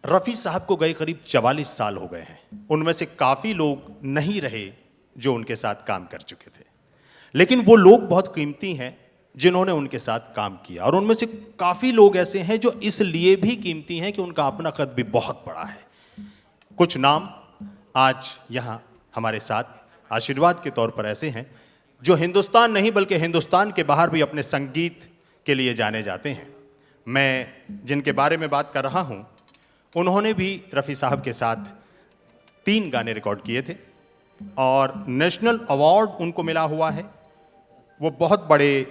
रफ़ी साहब को गए करीब 44 साल हो गए हैं। उनमें से काफ़ी लोग नहीं रहे जो उनके साथ काम कर चुके थे, लेकिन वो लोग बहुत कीमती हैं जिन्होंने उनके साथ काम किया, और उनमें से काफ़ी लोग ऐसे हैं जो इसलिए भी कीमती हैं कि उनका अपना कद भी बहुत बड़ा है। कुछ नाम आज यहाँ हमारे साथ आशीर्वाद के तौर पर ऐसे हैं जो हिंदुस्तान नहीं बल्कि हिंदुस्तान के बाहर भी अपने संगीत के लिए जाने जाते हैं। मैं जिनके बारे में बात कर रहा हूँ, उन्होंने भी रफ़ी साहब के साथ 3 गाने रिकॉर्ड किए थे और नेशनल अवार्ड उनको मिला हुआ है। वो बहुत बड़े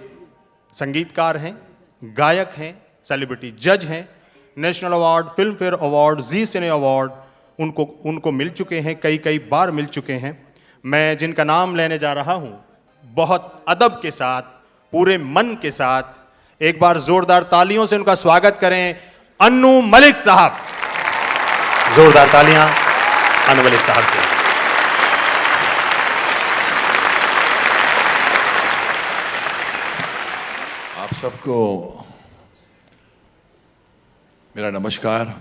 संगीतकार हैं, गायक हैं, सेलिब्रिटी जज हैं। National award, Filmfare award, Zee cine award उनको मिल चुके हैं, कई बार मिल चुके हैं। मैं जिनका नाम लेने जा रहा हूँ, बहुत अदब के साथ, पूरे मन के साथ एक बार जोरदार तालियों से उनका स्वागत करें, अन्नू मलिक साहब। जोरदार तालियां अन्नू मलिक साहब के। आप सबको मेरा नमस्कार।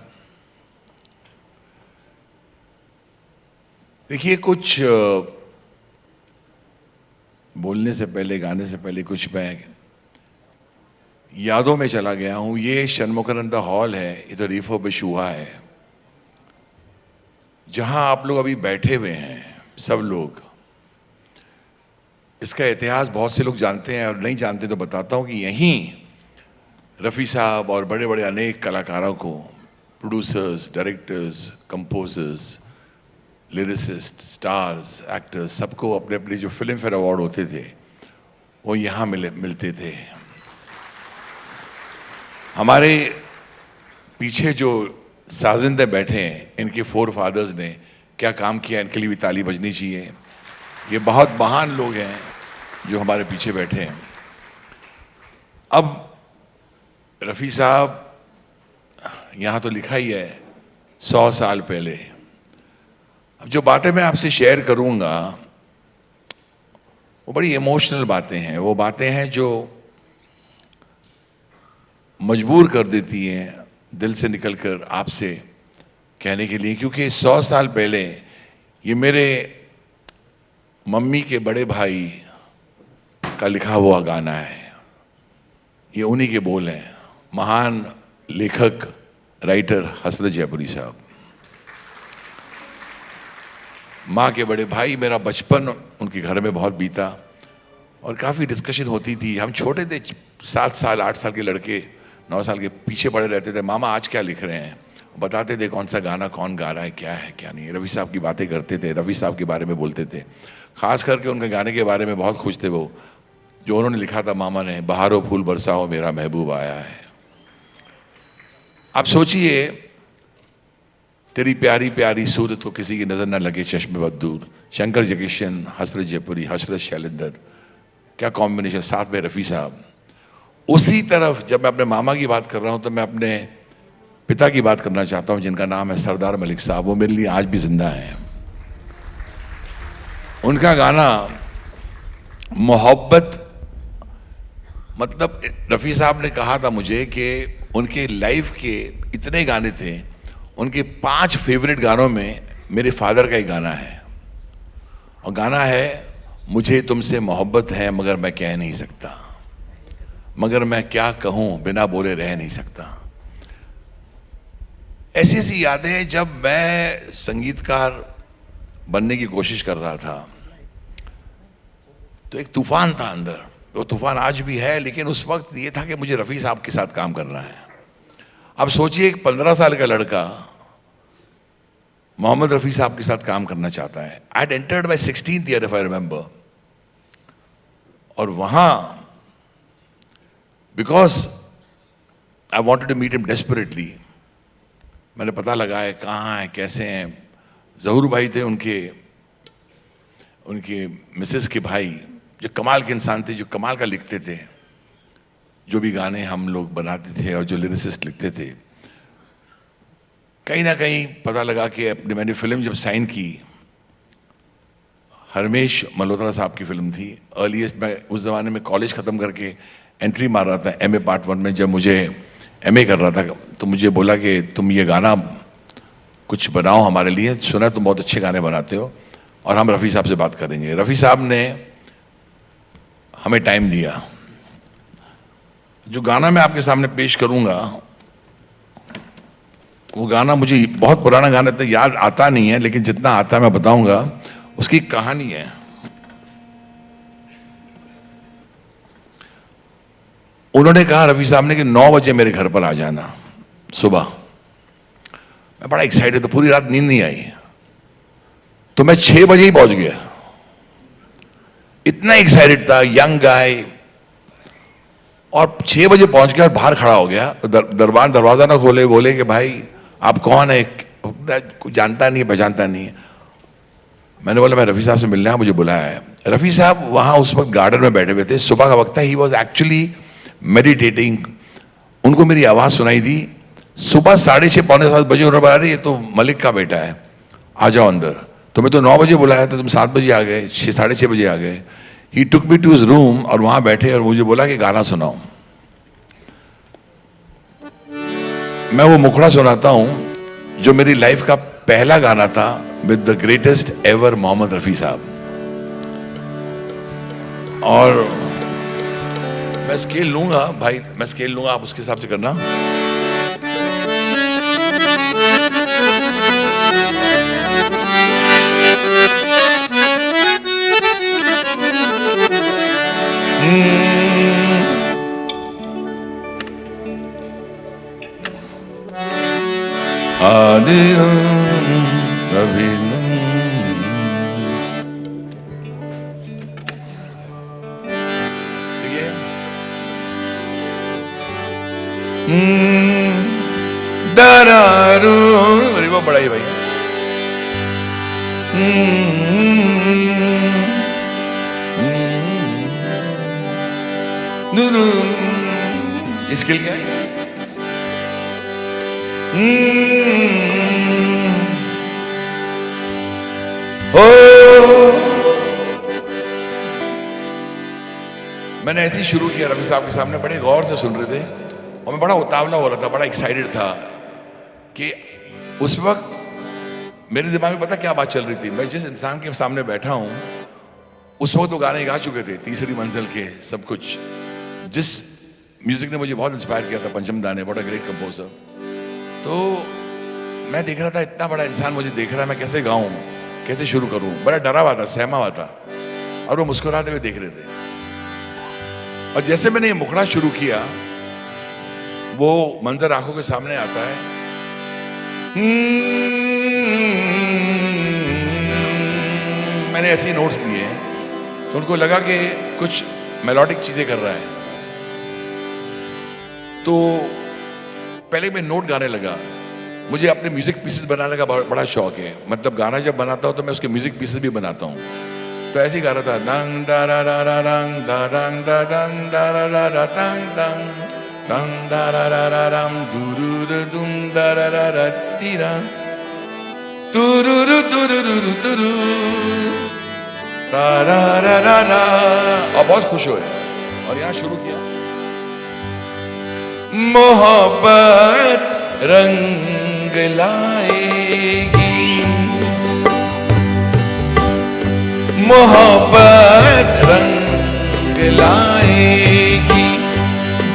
देखिए, कुछ बोलने से पहले, गाने से पहले कुछ मैं यादों में चला गया हूं। ये षणमुखानंद हॉल है, इधर रिफर्बिश हुआ है, जहां आप लोग अभी बैठे हुए हैं सब लोग। इसका इतिहास बहुत से लोग जानते हैं और नहीं जानते तो बताता हूं कि यहीं रफ़ी साहब और बड़े बड़े अनेक कलाकारों को, producers, directors, composers, lyricist, stars, actors, सबको अपने अपने जो फिल्म फेयर अवार्ड होते थे वो यहाँ मिलते थे। हमारे पीछे जो साजिंदे बैठे हैं, इनके 4 फादर्स ने क्या काम किया, इनके लिए भी ताली बजनी चाहिए। ये बहुत महान लोग हैं जो हमारे पीछे बैठे हैं। अब रफ़ी साहब, यहाँ तो लिखा ही है 100 साल पहले। अब जो बातें मैं आपसे शेयर करूँगा वो बड़ी इमोशनल बातें हैं। वो बातें हैं जो मजबूर कर देती हैं दिल से निकलकर आपसे कहने के लिए, क्योंकि 100 साल पहले ये मेरे मम्मी के बड़े भाई का लिखा हुआ गाना है। ये उन्हीं के बोल हैं, महान लेखक, राइटर हसरत जयपुरी साहब। माँ के बड़े भाई, मेरा बचपन उनके घर में बहुत बीता और काफ़ी डिस्कशन होती थी। हम छोटे थे, 7 साल 8 साल के लड़के, 9 साल के, पीछे पड़े रहते थे, मामा आज क्या लिख रहे हैं, बताते थे कौन सा गाना कौन गा रहा है क्या नहीं। रफ़ी साहब की बातें करते थे, रफ़ी साहब के बारे में बोलते थे, ख़ास करके उनके गाने के बारे में बहुत खुश थे वो, जो उन्होंने लिखा था मामा ने, बहारो फूल बरसाओ मेरा महबूब आया है। आप सोचिए, तेरी प्यारी प्यारी सूरत को किसी की नज़र न लगे चश्मे बहुत दूर, शंकर जयकिशन, हसरत जयपुरी, हसरत शैलेंद्र, क्या कॉम्बिनेशन, साथ में रफ़ी साहब। उसी तरफ जब मैं अपने मामा की बात कर रहा हूं तो मैं अपने पिता की बात करना चाहता हूं, जिनका नाम है सरदार मलिक साहब। वो मेरे लिए आज भी जिंदा हैं। उनका गाना मोहब्बत, मतलब रफ़ी साहब ने कहा था मुझे कि उनके लाइफ के इतने गाने थे, उनके 5 फेवरेट गानों में मेरे फादर का एक गाना है, और गाना है मुझे तुमसे मोहब्बत है मगर मैं कह नहीं सकता, मगर मैं क्या कहूं बिना बोले रह नहीं सकता। ऐसी ऐसी यादें हैं। जब मैं संगीतकार बनने की कोशिश कर रहा था तो एक तूफान था अंदर, वो तूफान आज भी है, लेकिन उस वक्त ये था कि मुझे रफ़ी साहब के साथ काम करना है। अब सोचिए, एक 15 साल का लड़का मोहम्मद रफ़ी साहब के साथ काम करना चाहता है। I had entered my 16th year if I remember, और वहां because I wanted to meet him desperately, मैंने पता लगाया कहाँ हैं, कैसे हैं। ज़हूर भाई थे उनके मिसेस के भाई, जो कमाल के इंसान थे, जो कमाल का लिखते थे, जो भी गाने हम लोग बनाते थे और जो लिरिसिस्ट लिखते थे। कहीं ना कहीं पता लगा कि मैंने फिल्म जब साइन की, हरमेश मल्होत्रा साहब की फिल्म थी, अर्लीस्ट। मैं उस ज़माने में कॉलेज ख़त्म करके एंट्री मार रहा था MA Part 1 में। जब मुझे MA कर रहा था तो मुझे बोला कि तुम ये गाना कुछ बनाओ हमारे लिए, सुना तुम बहुत अच्छे गाने बनाते हो, और हम रफ़ी साहब से बात करेंगे। रफ़ी साहब ने हमें टाइम दिया। जो गाना मैं आपके सामने पेश करूंगा, वो गाना मुझे बहुत पुराना गाना तो याद आता नहीं है, लेकिन जितना आता है मैं बताऊंगा। उसकी कहानी है, उन्होंने कहा रफ़ी साहब ने कि 9 बजे मेरे घर पर आ जाना सुबह। मैं बड़ा एक्साइटेड था, पूरी रात नींद नहीं आई, तो मैं 6 बजे ही पहुंच गया। इतना एक्साइटेड था, यंग गाय, और 6 बजे पहुंच गया और बाहर खड़ा हो गया। दरबार दरवाजा ना खोले, बोले कि भाई आप कौन है, कुछ जानता नहीं है, पहचानता नहीं है। मैंने बोला मैं रफ़ी साहब से मिलना है, मुझे बुलाया है। रफ़ी साहब वहां उस वक्त गार्डन में बैठे हुए थे, सुबह का वक्त था। He was actually meditating. उनको मेरी आवाज सुनाई दी। सुबह 6:30 पौने 7 बजे उन्होंने बोला, ये तो मलिक का बेटा है, आ जाओ अंदर। तुम्हें तो 9 बजे बुलाया था, तुम 7 बजे आ गए, 6:30 बजे आ गए। ही टुक मी टू हिज रूम, और वहां बैठे और मुझे बोला कि गाना सुनाओ। मैं वो मुखड़ा सुनाता हूं जो मेरी लाइफ का पहला गाना था, with the greatest ever Mohammed Rafi Sahab. और मैं स्केल लूंगा भाई, मैं स्केल लूंगा, आप उसके हिसाब से करना। दरारू वो बड़ा ही भैया। स्किल क्या है? मैंने ऐसे ही शुरू किया रफी साहब के सामने, बड़े गौर से सुन रहे थे और मैं बड़ा उतावला हो रहा था, बड़ा एक्साइटेड था कि उस वक्त मेरे दिमाग में पता क्या बात चल रही थी। मैं जिस इंसान के सामने बैठा हूं उस वक्त वो गाने गा चुके थे, तीसरी मंजिल के, सब कुछ। जिस म्यूजिक ने मुझे बहुत इंस्पायर किया था, पंचम दाने, बड़ा ग्रेट कंपोजर। तो मैं देख रहा था इतना बड़ा इंसान मुझे देख रहा है, मैं कैसे गाऊं, कैसे शुरू करूं। बड़ा डरा हुआ था, सहमा हुआ था, और वो मुस्कुराते हुए देख रहे थे। और जैसे मैंने ये मुखड़ा शुरू किया, वो मंजर आंखों के सामने आता है। मैंने ऐसे ही नोट्स लिए, तो उनको लगा कि कुछ मेलोडिक चीजें कर रहा है, तो पहले मैं नोट गाने लगा। मुझे अपने म्यूजिक पीसेस बनाने का बड़ा शौक है, मतलब गाना जब बनाता हूं तो मैं उसके म्यूजिक पीसेस भी बनाता हूं। तो ऐसे ही गा रहा था, दंग दा रा रा रा रंग दा दंग दा दंग दा रा रा रा दंग दंग दंग दा रा रा रा रम दुरु दुम दा रा रा रा तीरा तुरु तुरु तुरु ता रा रा रा रा। और बहुत खुश हुए और यहाँ शुरू किया, मोहब्बत रंग लाएगी, मोहब्बत रंग लाएगी,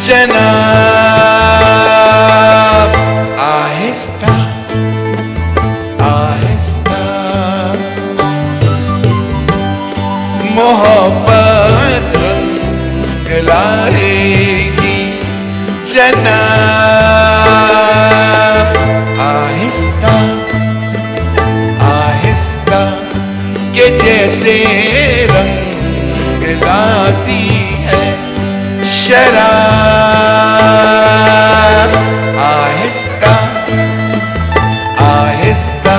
जनाब आहिस्ता आहिस्ता, मोहब्बत रंग लाएगी, जनाब आहिस्ता आहिस्ता, के जैसे रंग लाती है शराब, आहिस्ता आहिस्ता।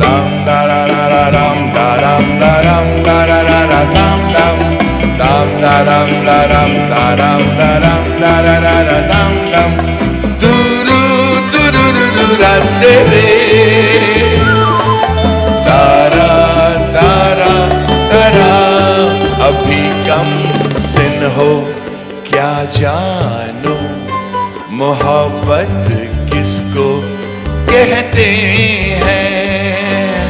दम दारा रा राम दाराम दाराम दारा रा दम दम दम दाराम दाराम दाराम दाराम दारा रा दम दम दुरु दुरु दुरा तेरे तारा तारा तारा। अभी कम सिन हो क्या जानो, मोहब्बत किसको कहते हैं।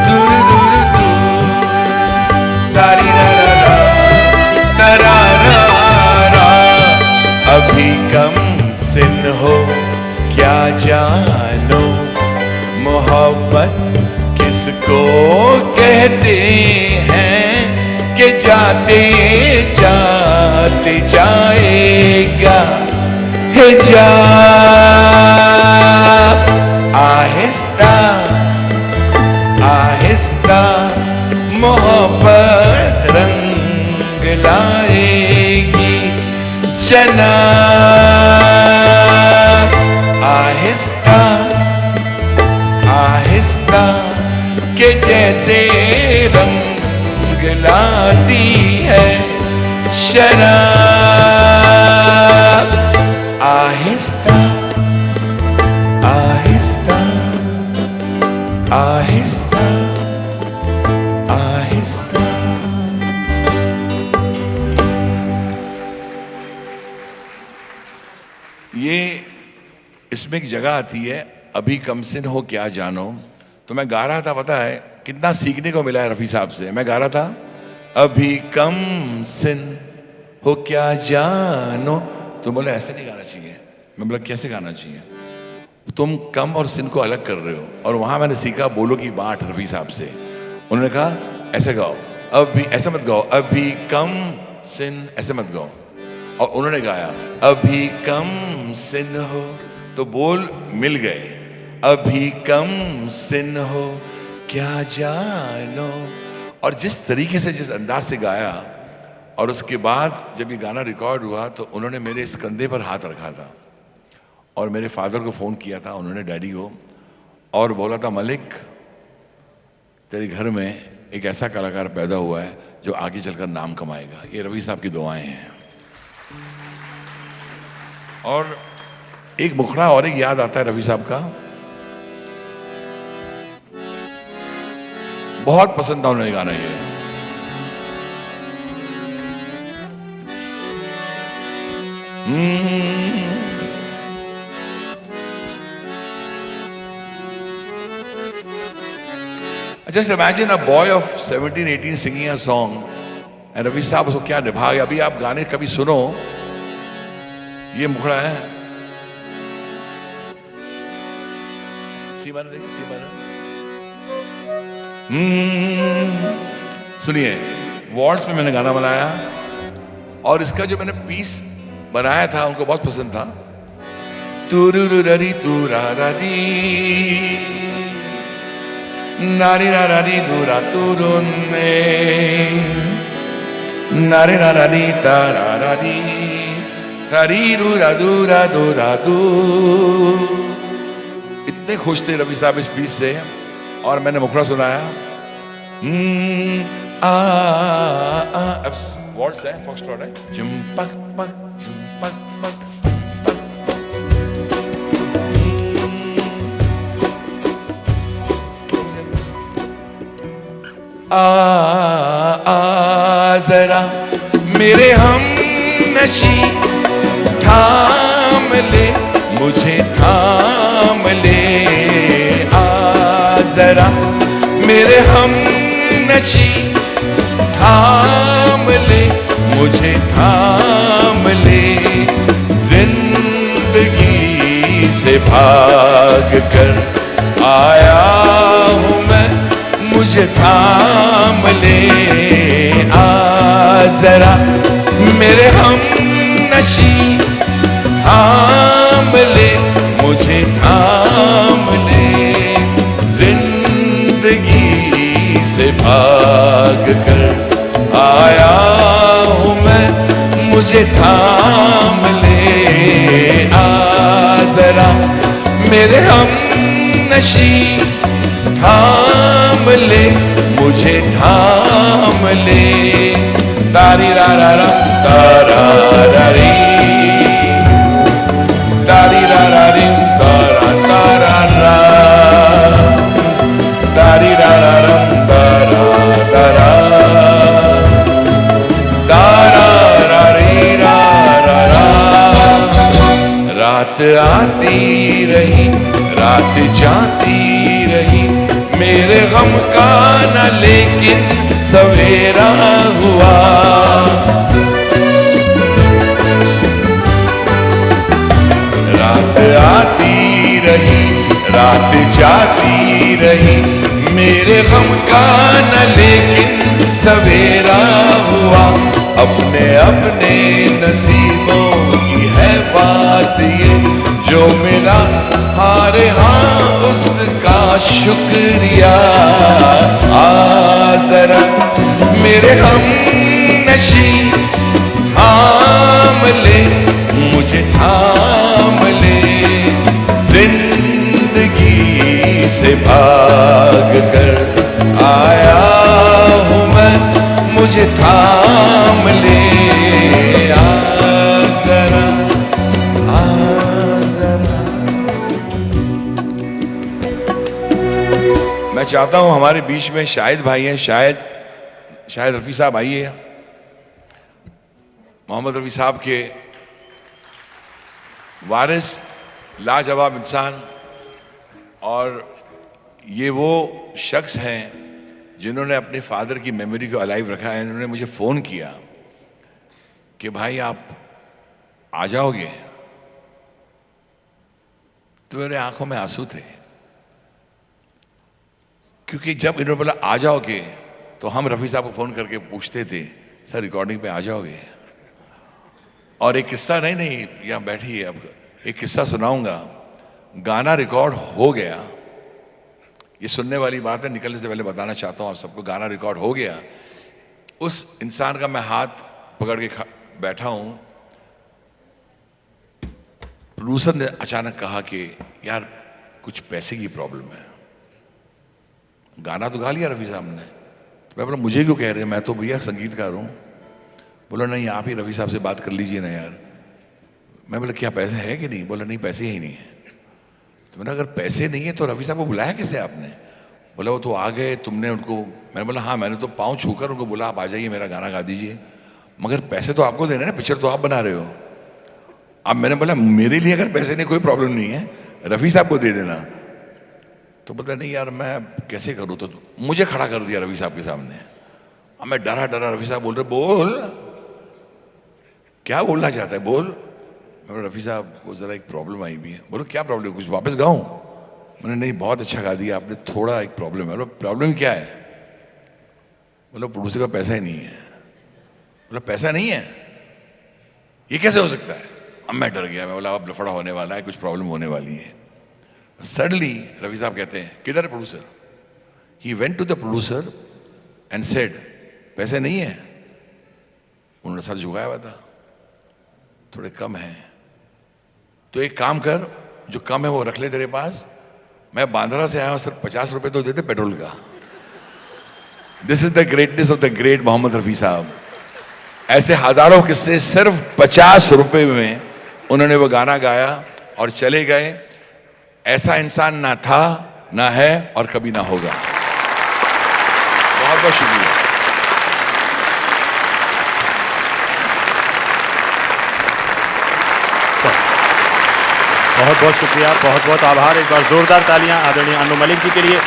दूर दूर दूर तारी रा रा रा तारा रा रा, अभी कम सिन हो क्या जानो, मोहब्बत किसको कहते हैं कि जाते जाते जाएगा है जा। आहिस्ता आहिस्ता मोहब्बत रंग लाएगी जनाब। आहिस्ता आहिस्ता के जैसे रंग लाती है शराब। आहिस्ता आहिस्ता आहिस्ता आहिस्ता। ये इसमें एक जगह आती है, अभी कमसिन हो क्या जानो। तो मैं गा रहा था, पता है कितना सीखने को मिला है रफ़ी साहब से। मैं गा रहा था, अभी कम सिन हो क्या जानो। तुम बोले ऐसे नहीं गाना चाहिए। मैं बोला कैसे गाना चाहिए? तुम कम और सिन को अलग कर रहे हो। और वहां मैंने सीखा बोलो की बात रफ़ी साहब से। उन्होंने कहा ऐसे गाओ, अभी ऐसे मत गाओ, अभी कम सिन ऐसे मत गाओ। और उन्होंने गाया अभी कम सिन हो, तो बोल मिल गए। अभी कम सिन हो क्या जानो। और जिस तरीके से, जिस अंदाज से गाया, और उसके बाद जब ये गाना रिकॉर्ड हुआ तो उन्होंने मेरे इस कंधे पर हाथ रखा था और मेरे फादर को फ़ोन किया था उन्होंने, डैडी को, और बोला था मलिक तेरे घर में एक ऐसा कलाकार पैदा हुआ है जो आगे चलकर नाम कमाएगा। ये रफ़ी साहब की दुआएं हैं। और एक मुखड़ा और एक याद आता है रफ़ी साहब का, बहुत पसंद था उन्हें गाना ये। Just imagine a boy of 17-18 singing a song and Rafi साहब उसको क्या निभा गए। अभी आप गाने कभी सुनो, ये मुखड़ा है, सी माइनर देखिए, सी माइनर। सुनिए, वॉल्ट्स में मैंने गाना बनाया और इसका जो मैंने पीस बनाया था उनको बहुत पसंद था। तुरुरुररी तुरारी नारी नारी दूरा तुरुन्ने नारी नारी तारारी तारी दूरा दूरा दूरा दू। इतने खुश थे रफ़ी साहब इस पीस से, और मैंने मुखड़ा सुनाया। अब वॉल्ट्स है, फॉक्सट्रॉट है, चिंपक पक चिंपक पक। जरा मेरे हम नशी थाम ले, मुझे थाम ले। जरा मेरे हम नशी थाम ले, मुझे थाम ले। जिंदगी से भाग कर आया हूँ मैं, मुझे थाम ले। जरा मेरे हम नशी थाम ले, मुझे थाम ले। जिंदगी से भाग कर आया हूँ मैं, मुझे थाम ले। जरा मेरे हम नशी थाम ले, मुझे थाम ले। तारी रा रा रा तारा रा री तारी रा रा री तारा तारा रा तारी रा रा रा तारा तारा तारा रा री रा रा रा रा रात आती रही, रात जाती रही, मेरे गम का न लेकिन सवेरा हुआ। रात आती रही, रात जाती रही, मेरे गम का न लेकिन सवेरा हुआ। अपने अपने नसीबों की है बात ये, जो मिला हारे हाँ उसका शुक्रिया। आ जरा मेरे हम नशी थाम ले, मुझे थाम ले, जिंदगी से भाग कर आया हूँ मैं, मुझे थाम ले। आ जरा, आ जरा। मैं चाहता हूं हमारे बीच में शाहिद भाई हैं, शाहिद रफी साहब आइए। मोहम्मद रफी साहब के वारिस, लाजवाब इंसान, और ये वो शख्स हैं जिन्होंने अपने फादर की मेमोरी को अलाइव रखा है। इन्होंने मुझे फ़ोन किया कि भाई आप आ जाओगे, तो मेरे आंखों में आंसू थे, क्योंकि जब इन्होंने बोला आ जाओगे तो हम रफ़ी साहब को फ़ोन करके पूछते थे सर रिकॉर्डिंग पे आ जाओगे। और एक किस्सा, नहीं यहाँ बैठिए, अब एक किस्सा सुनाऊंगा। गाना रिकॉर्ड हो गया, ये सुनने वाली बात है, निकलने से पहले बताना चाहता हूँ आप सबको। गाना रिकॉर्ड हो गया, उस इंसान का मैं हाथ पकड़ के बैठा हूँ। प्रोड्यूसर ने अचानक कहा कि यार कुछ पैसे की प्रॉब्लम है। गाना तो गा लिया रफ़ी साहब ने, तो मैं बोला मुझे क्यों कह रहे हैं, मैं तो भैया संगीतकार हूँ। बोला नहीं आप ही रफ़ी साहब से बात कर लीजिए ना यार। मैं बोला क्या पैसे है कि नहीं? बोला नहीं पैसे ही नहीं है। तो मैंने अगर पैसे नहीं है तो रफ़ी साहब को बुलाया कैसे आपने? बोला वो तो आ गए, तुमने उनको। मैंने बोला हाँ मैंने तो पाँव छूकर उनको बोला आप आ जाइए मेरा गाना गा दीजिए, मगर पैसे तो आपको देने ना, पिक्चर तो आप बना रहे हो। अब मैंने बोला मेरे लिए अगर पैसे नहीं कोई प्रॉब्लम नहीं है, रफ़ी साहब को दे देना। तो बोलता नहीं यार मैं कैसे करूँ, तो मुझे खड़ा कर दिया रफ़ी साहब के सामने। अब मैं डरा रफ़ी साहब बोल रहे बोल क्या बोलना चाहता है बोल। मैं रफ़ी साहब को ज़रा एक प्रॉब्लम आई भी है। बोलो क्या प्रॉब्लम, कुछ वापस गाऊँ? मैंने नहीं बहुत अच्छा गा दिया आपने, थोड़ा एक प्रॉब्लम है। बोलो प्रॉब्लम क्या है? बोलो प्रोड्यूसर का पैसा ही नहीं है। बोला पैसा नहीं है, ये कैसे हो सकता है? अब मैं डर गया, मैं बोला अब लफड़ा होने वाला है, कुछ प्रॉब्लम होने वाली है। सडनली रफ़ी साहब कहते हैं किधर है producer? He went to the producer and said पैसे नहीं है। उन्होंने सर झुकाया हुआ था, थोड़े कम है तो एक काम कर, जो कम है वो रख ले तेरे पास, मैं बांद्रा से आया हूं, सिर्फ 50 रुपए तो देते पेट्रोल का। This is the greatness of the great Mohammed Rafi Sahab. ऐसे हजारों किस्से सिर्फ 50 रुपए में उन्होंने वो गाना गाया और चले गए। ऐसा इंसान ना था, ना है और कभी ना होगा। बहुत बहुत शुक्रिया। बहुत बहुत शुक्रिया, बहुत बहुत आभार। एक बार जोरदार तालियां आदरणीय अन्नू मलिक जी के लिए।